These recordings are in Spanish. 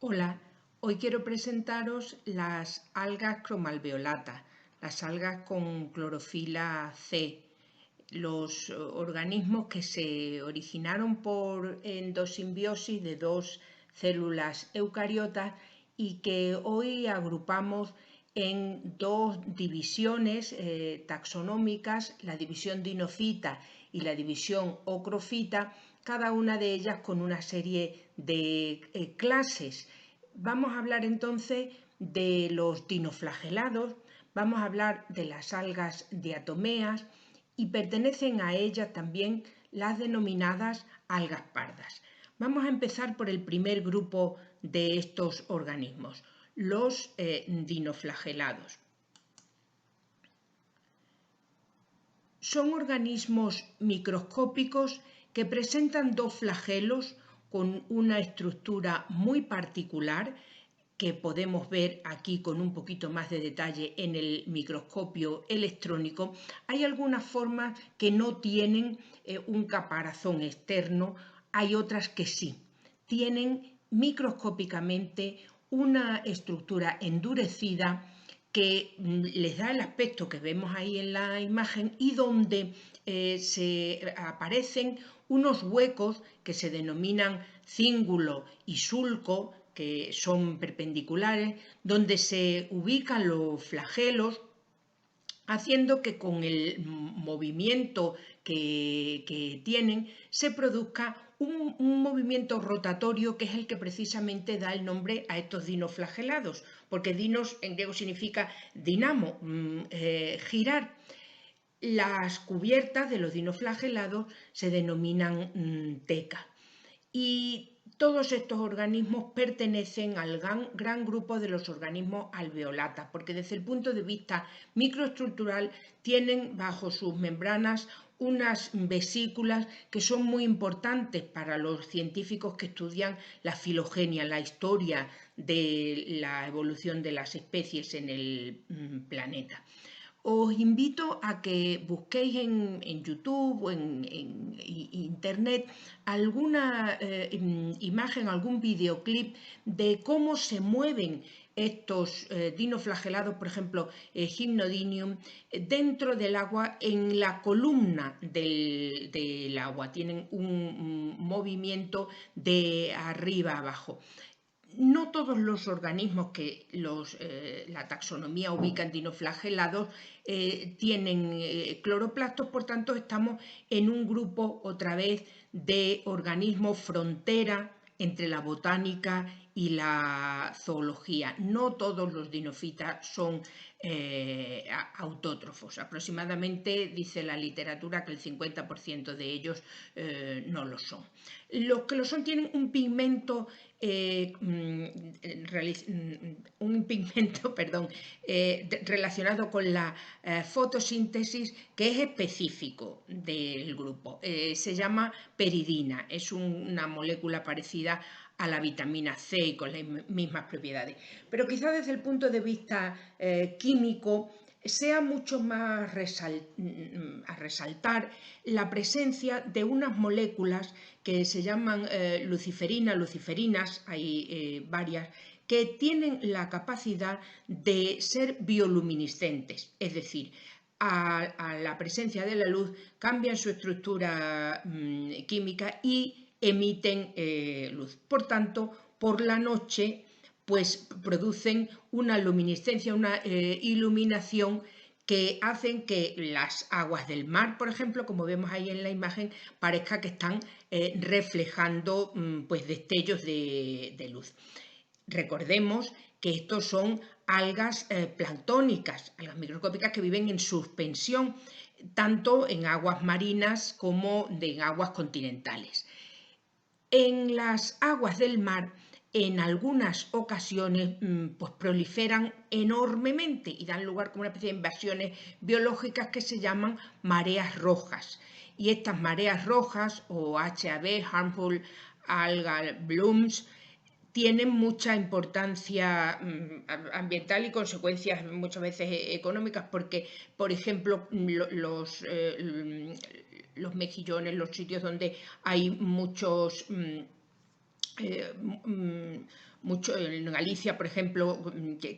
Hola, hoy quiero presentaros las algas cromalveolatas, las algas con clorofila C, los organismos que se originaron por endosimbiosis de dos células eucariotas y que hoy agrupamos en dos divisiones taxonómicas, la división dinofita y la división ocrofita, cada una de ellas con una serie de clases. Vamos a hablar entonces de los dinoflagelados, vamos a hablar de las algas diatomeas y pertenecen a ellas también las denominadas algas pardas. Vamos a empezar por el primer grupo de estos organismos, los dinoflagelados. Son organismos microscópicos que presentan dos flagelos con una estructura muy particular que podemos ver aquí con un poquito más de detalle en el microscopio electrónico. Hay algunas formas que no tienen un caparazón externo, hay otras que sí. Tienen microscópicamente una estructura endurecida que les da el aspecto que vemos ahí en la imagen y donde se aparecen unos huecos que se denominan cíngulo y sulco, que son perpendiculares, donde se ubican los flagelos, haciendo que con el movimiento que tienen se produzca un movimiento rotatorio que es el que precisamente da el nombre a estos dinoflagelados, porque dinos en griego significa dinamo, girar. Las cubiertas de los dinoflagelados se denominan teca. Y todos estos organismos pertenecen al gran grupo de los organismos alveolatas, porque desde el punto de vista microestructural tienen bajo sus membranas unas vesículas que son muy importantes para los científicos que estudian la filogenia, la historia de la evolución de las especies en el planeta. Os invito a que busquéis en YouTube o en Internet alguna imagen, algún videoclip de cómo se mueven estos dinoflagelados, por ejemplo, Hypnodinium, dentro del agua, en la columna del agua. Tienen un movimiento de arriba a abajo. No todos los organismos que la taxonomía ubica en dinoflagelados tienen cloroplastos, por tanto estamos en un grupo otra vez de organismos frontera entre la botánica y la zoología. No todos los dinofitas son autótrofos. Aproximadamente dice la literatura que el 50% de ellos no lo son. Los que lo son tienen un pigmento relacionado con la fotosíntesis que es específico del grupo. Se llama peridina, es una molécula parecida a la vitamina C y con las mismas propiedades. Pero quizá desde el punto de vista químico sea mucho más a resaltar la presencia de unas moléculas que se llaman luciferinas, hay varias, que tienen la capacidad de ser bioluminiscentes, es decir, a la presencia de la luz cambian su estructura química y emiten luz. Por tanto, por la noche pues producen una luminiscencia, una iluminación que hacen que las aguas del mar, por ejemplo, como vemos ahí en la imagen, parezca que están reflejando pues destellos de luz. Recordemos que estos son algas planctónicas, algas microscópicas que viven en suspensión, tanto en aguas marinas como en aguas continentales. En las aguas del mar, en algunas ocasiones, pues proliferan enormemente y dan lugar como una especie de invasiones biológicas que se llaman mareas rojas. Y estas mareas rojas, o HAB, Harmful Algal Blooms, tienen mucha importancia ambiental y consecuencias muchas veces económicas porque, por ejemplo, los mejillones, los sitios donde hay muchos mucho en Galicia, por ejemplo,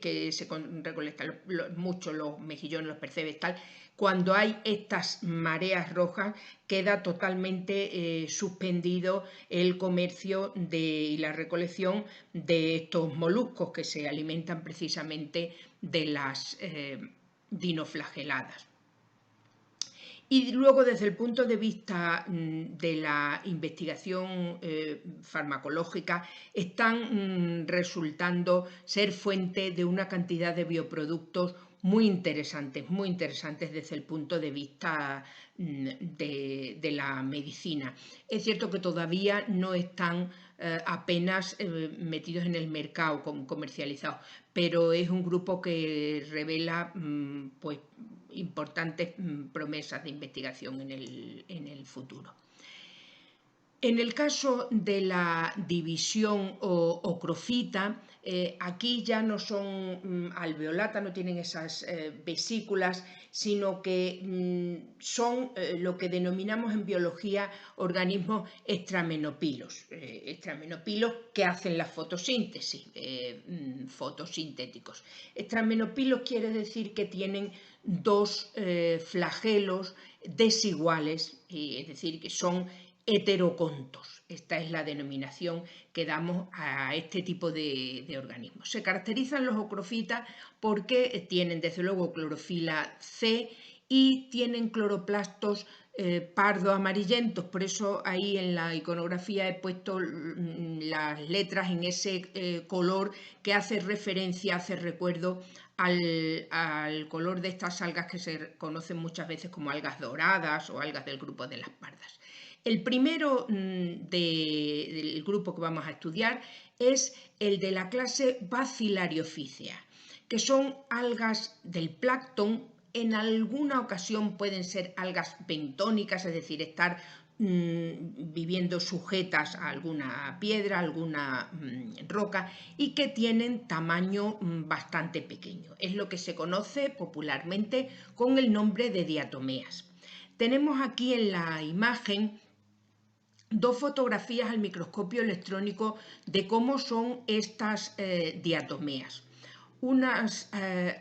que se recolectan mucho los mejillones, los percebes, tal. Cuando hay estas mareas rojas, queda totalmente suspendido el comercio y la recolección de estos moluscos que se alimentan precisamente de las dinoflageladas. Y luego, desde el punto de vista de la investigación farmacológica, están resultando ser fuente de una cantidad de bioproductos muy interesantes desde el punto de vista de la medicina. Es cierto que todavía no están apenas metidos en el mercado, comercializados, pero es un grupo que revela pues, importantes promesas de investigación en el futuro. En el caso de la división ocrofita, aquí ya no son alveolata, no tienen esas vesículas, sino que son lo que denominamos en biología organismos extramenopilos, que hacen la fotosíntesis, fotosintéticos. Extramenopilos quiere decir que tienen dos flagelos desiguales, es decir, que son heterocontos. Esta es la denominación que damos a este tipo de organismos. Se caracterizan los ocrofitas porque tienen desde luego clorofila C y tienen cloroplastos pardo amarillentos, por eso ahí en la iconografía he puesto las letras en ese color que hace referencia, hace recuerdo al color de estas algas que se conocen muchas veces como algas doradas o algas del grupo de las pardas. El primero del grupo que vamos a estudiar es el de la clase Bacillariophycea, que son algas del plancton. En alguna ocasión pueden ser algas bentónicas, es decir, estar viviendo sujetas a alguna piedra, alguna roca, y que tienen tamaño bastante pequeño. Es lo que se conoce popularmente con el nombre de diatomeas. Tenemos aquí en la imagen dos fotografías al microscopio electrónico de cómo son estas diatomeas. Unas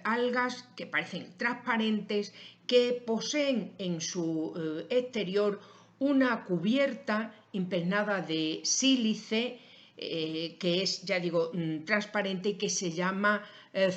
algas que parecen transparentes, que poseen en su exterior una cubierta impregnada de sílice, que es, ya digo, transparente y que se llama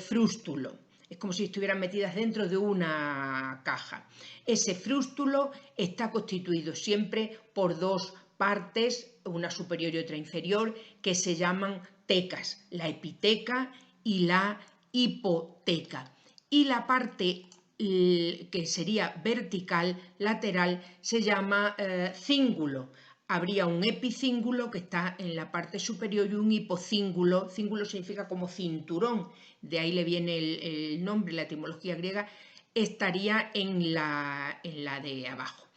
frústulo. Es como si estuvieran metidas dentro de una caja. Ese frústulo está constituido siempre por dos partes, una superior y otra inferior, que se llaman tecas, la epiteca y la hipoteca. Y la parte que sería vertical, lateral, se llama cíngulo. Habría un epicíngulo que está en la parte superior y un hipocíngulo. Cíngulo significa como cinturón, de ahí le viene el nombre, la etimología griega, estaría en la de abajo.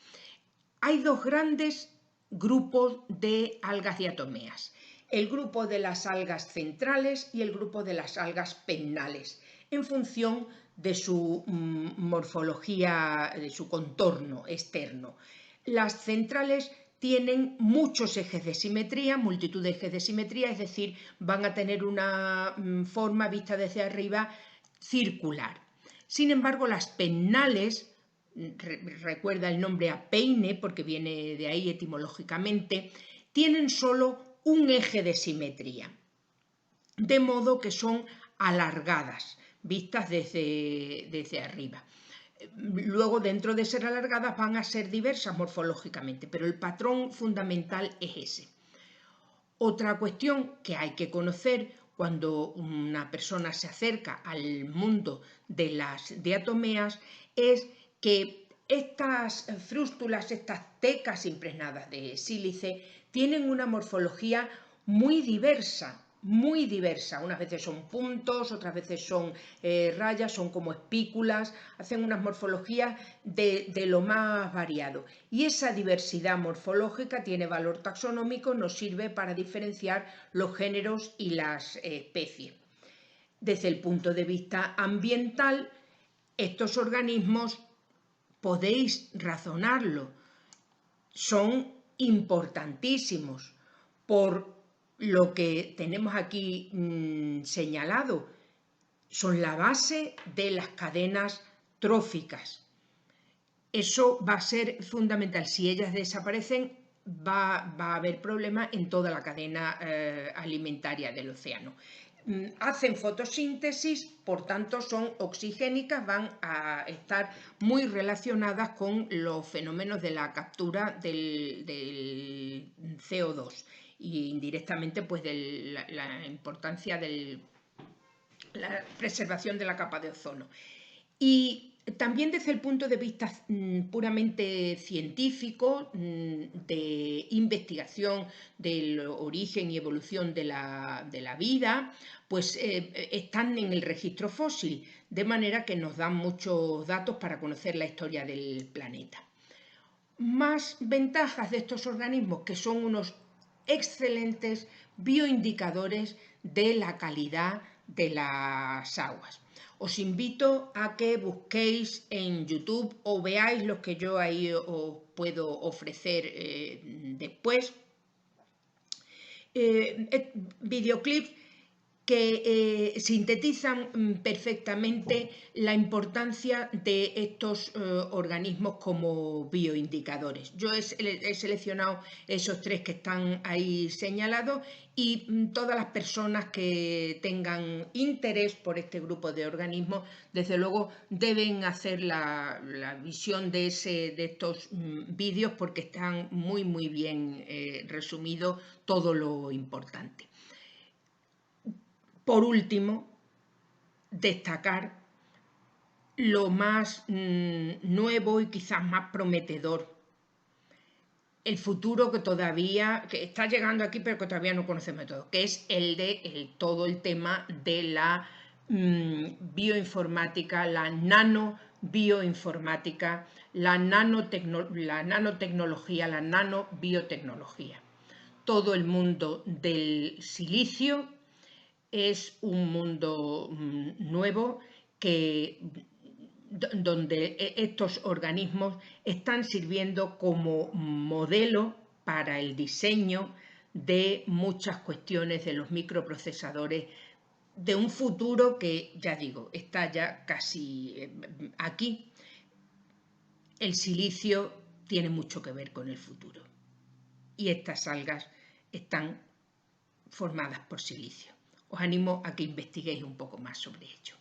Hay dos grandes grupos de algas diatomeas: el grupo de las algas centrales y el grupo de las algas pennales, en función de su morfología, de su contorno externo. Las centrales tienen muchos ejes de simetría, multitud de ejes de simetría, es decir, van a tener una forma vista desde arriba circular. Sin embargo, las pennales, recuerda el nombre a peine porque viene de ahí etimológicamente, tienen solo un eje de simetría, de modo que son alargadas, vistas desde arriba. Luego, dentro de ser alargadas, van a ser diversas morfológicamente, pero el patrón fundamental es ese. Otra cuestión que hay que conocer cuando una persona se acerca al mundo de las diatomeas es que estas frústulas, estas tecas impregnadas de sílice, tienen una morfología muy diversa. Unas veces son puntos, otras veces son rayas, son como espículas, hacen unas morfologías de lo más variado. Y esa diversidad morfológica tiene valor taxonómico, nos sirve para diferenciar los géneros y las especies. Desde el punto de vista ambiental, estos organismos, podéis razonarlo, son importantísimos por lo que tenemos aquí señalado son la base de las cadenas tróficas. Eso va a ser fundamental. Si ellas desaparecen, va a haber problemas en toda la cadena alimentaria del océano. Hacen fotosíntesis, por tanto son oxigénicas, van a estar muy relacionadas con los fenómenos de la captura del CO2 y indirectamente pues de la importancia de la preservación de la capa de ozono. Y también desde el punto de vista puramente científico, de investigación del origen y evolución de la vida, pues están en el registro fósil, de manera que nos dan muchos datos para conocer la historia del planeta. Más ventajas de estos organismos, que son unos excelentes bioindicadores de la calidad de las aguas. Os invito a que busquéis en YouTube o veáis lo que yo ahí os puedo ofrecer después. Videoclips que sintetizan perfectamente la importancia de estos organismos como bioindicadores. Yo he seleccionado esos 3 que están ahí señalados y todas las personas que tengan interés por este grupo de organismos, desde luego deben hacer la visión de estos vídeos porque están muy bien resumido todo lo importante. Por último, destacar lo más nuevo y quizás más prometedor, el futuro que está llegando aquí pero que todavía no conocemos todo, que es el de todo el tema de la bioinformática, la nanobioinformática, la nanotecnología, la nanobiotecnología. Todo el mundo del silicio es un mundo nuevo donde estos organismos están sirviendo como modelo para el diseño de muchas cuestiones de los microprocesadores de un futuro que, ya digo, está ya casi aquí. El silicio tiene mucho que ver con el futuro y estas algas están formadas por silicio. Os animo a que investiguéis un poco más sobre ello.